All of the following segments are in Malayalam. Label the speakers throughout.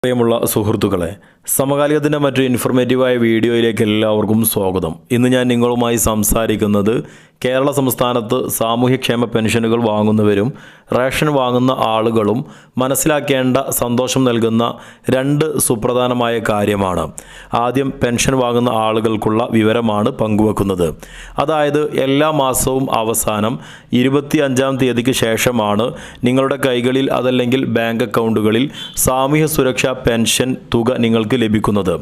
Speaker 1: പ്രിയമുള്ള സുഹൃത്തുക്കളെ, സമകാലികത്തിൻ്റെ മറ്റൊരു ഇൻഫോർമേറ്റീവായ വീഡിയോയിലേക്ക് എല്ലാവർക്കും സ്വാഗതം. ഇന്ന് ഞാൻ നിങ്ങളുമായി സംസാരിക്കുന്നത് കേരള സംസ്ഥാനത്ത് സാമൂഹ്യക്ഷേമ പെൻഷനുകൾ വാങ്ങുന്നവരും റേഷൻ വാങ്ങുന്ന ആളുകളും മനസ്സിലാക്കേണ്ട സന്തോഷം നൽകുന്ന രണ്ട് സുപ്രധാനമായ കാര്യമാണ്. ആദ്യം പെൻഷൻ വാങ്ങുന്ന ആളുകൾക്കുള്ള വിവരമാണ് പങ്കുവെക്കുന്നത്. അതായത് എല്ലാ മാസവും അവസാനം 25-ാം തീയതിക്ക് ശേഷമാണ് നിങ്ങളുടെ കൈകളിൽ അതല്ലെങ്കിൽ ബാങ്ക് അക്കൗണ്ടുകളിൽ സാമൂഹ്യ സുരക്ഷാ പെൻഷൻ തുക നിങ്ങൾക്ക് ലഭിക്കുന്നത്.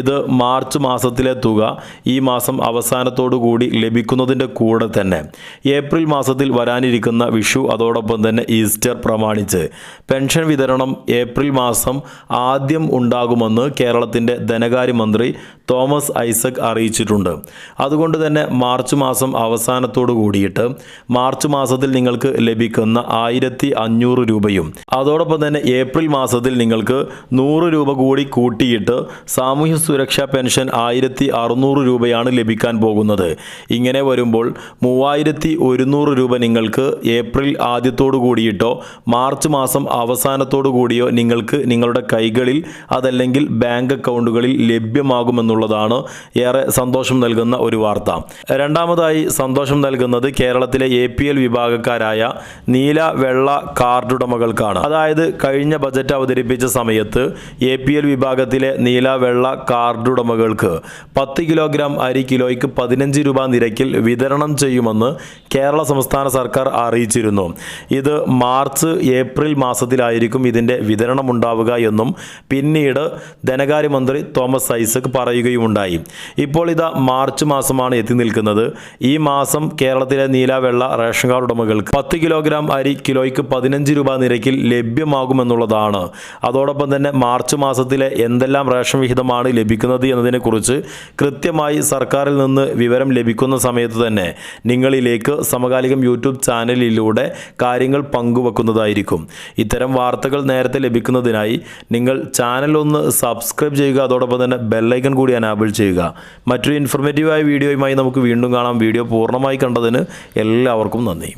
Speaker 1: ഇത് മാർച്ച് മാസത്തിലെ തുക ഈ മാസം അവസാനത്തോടു കൂടി ലഭിക്കുന്നതിൻ്റെ കൂടെ തന്നെ ഏപ്രിൽ മാസത്തിൽ വരാനിരിക്കുന്ന വിഷു അതോടൊപ്പം തന്നെ ഈസ്റ്റർ പ്രമാണിച്ച് പെൻഷൻ വിതരണം ഏപ്രിൽ മാസം ആദ്യം ഉണ്ടാകുമെന്ന് കേരളത്തിൻ്റെ ധനകാര്യമന്ത്രി തോമസ് ഐസക് അറിയിച്ചിട്ടുണ്ട്. അതുകൊണ്ട് തന്നെ മാർച്ച് മാസം അവസാനത്തോടു കൂടിയിട്ട് മാർച്ച് മാസത്തിൽ നിങ്ങൾക്ക് ലഭിക്കുന്ന 1500 രൂപയും അതോടൊപ്പം തന്നെ ഏപ്രിൽ മാസത്തിൽ നിങ്ങൾക്ക് 100 രൂപ കൂടി കൂട്ടിയിട്ട് സാമൂഹ്യ സുരക്ഷാ പെൻഷൻ 1600 രൂപയാണ് ലഭിക്കാൻ പോകുന്നത്. ഇങ്ങനെ വരുമ്പോൾ 3100 രൂപ നിങ്ങൾക്ക് ഏപ്രിൽ ആദ്യത്തോടു കൂടിയിട്ടോ മാർച്ച് മാസം അവസാനത്തോടു കൂടിയോ നിങ്ങൾക്ക് നിങ്ങളുടെ കൈകളിൽ അതല്ലെങ്കിൽ ബാങ്ക് അക്കൗണ്ടുകളിൽ ലഭ്യമാകുമെന്നുള്ളതാണ് ഏറെ സന്തോഷം നൽകുന്ന ഒരു വാർത്ത. രണ്ടാമതായി സന്തോഷം നൽകുന്നത് കേരളത്തിലെ APL വിഭാഗക്കാരായ നീല വെള്ള കാർഡുടമകൾക്കാണ്. അതായത് കഴിഞ്ഞ ബജറ്റ് അവതരിപ്പിച്ച സമയത്ത് APL വിഭാഗത്തിലെ നീല വെള്ള കാർഡുടമകൾക്ക് 10 കിലോഗ്രാം അരി കിലോയ്ക്ക് 15 രൂപ നിരക്കിൽ വിതരണം ചെയ്യുമെന്ന് കേരള സംസ്ഥാന സർക്കാർ അറിയിച്ചിരുന്നു. ഇത് മാർച്ച് ഏപ്രിൽ മാസത്തിലായിരിക്കും ഇതിൻ്റെ വിതരണം ഉണ്ടാവുക എന്നും പിന്നീട് ധനകാര്യമന്ത്രി തോമസ് ഐസക് പറയുകയുമുണ്ടായി. ഇപ്പോൾ ഇതാ മാർച്ച് മാസമാണ് എത്തി നിൽക്കുന്നത്. ഈ മാസം കേരളത്തിലെ നീല വെള്ള റേഷൻ കാർഡ് ഉടമകൾക്ക് 10 കിലോഗ്രാം അരി കിലോയ്ക്ക് 15 രൂപ നിരക്കിൽ ലഭ്യമാകുമെന്നുള്ളതാണ്. അതോടൊപ്പം തന്നെ മാർച്ച് മാസത്തിലെ എന്തെല്ലാം റേഷൻ വിഹിതമാണ് ലഭിക്കുന്നത് എന്നതിനെക്കുറിച്ച് കൃത്യമായി സർക്കാരിൽ നിന്ന് വിവരം ലഭിക്കുന്ന സമയത്ത് തന്നെ നിങ്ങളിലേക്ക് സമകാലികം യൂട്യൂബ് ചാനലിലൂടെ കാര്യങ്ങൾ പങ്കുവെക്കുന്നതായിരിക്കും. ഇത്തരം വാർത്തകൾ നേരത്തെ ലഭിക്കുന്നതിനായി നിങ്ങൾ ചാനൽ ഒന്ന് സബ്സ്ക്രൈബ് ചെയ്യുക. അതോടൊപ്പം തന്നെ ബെല്ലൈക്കൺ കൂടി എനാബിൾ ചെയ്യുക. മറ്റൊരു ഇൻഫോർമേറ്റീവായ വീഡിയോയുമായി നമുക്ക് വീണ്ടും കാണാം. വീഡിയോ പൂർണ്ണമായി കണ്ടതിന് എല്ലാവർക്കും നന്ദി.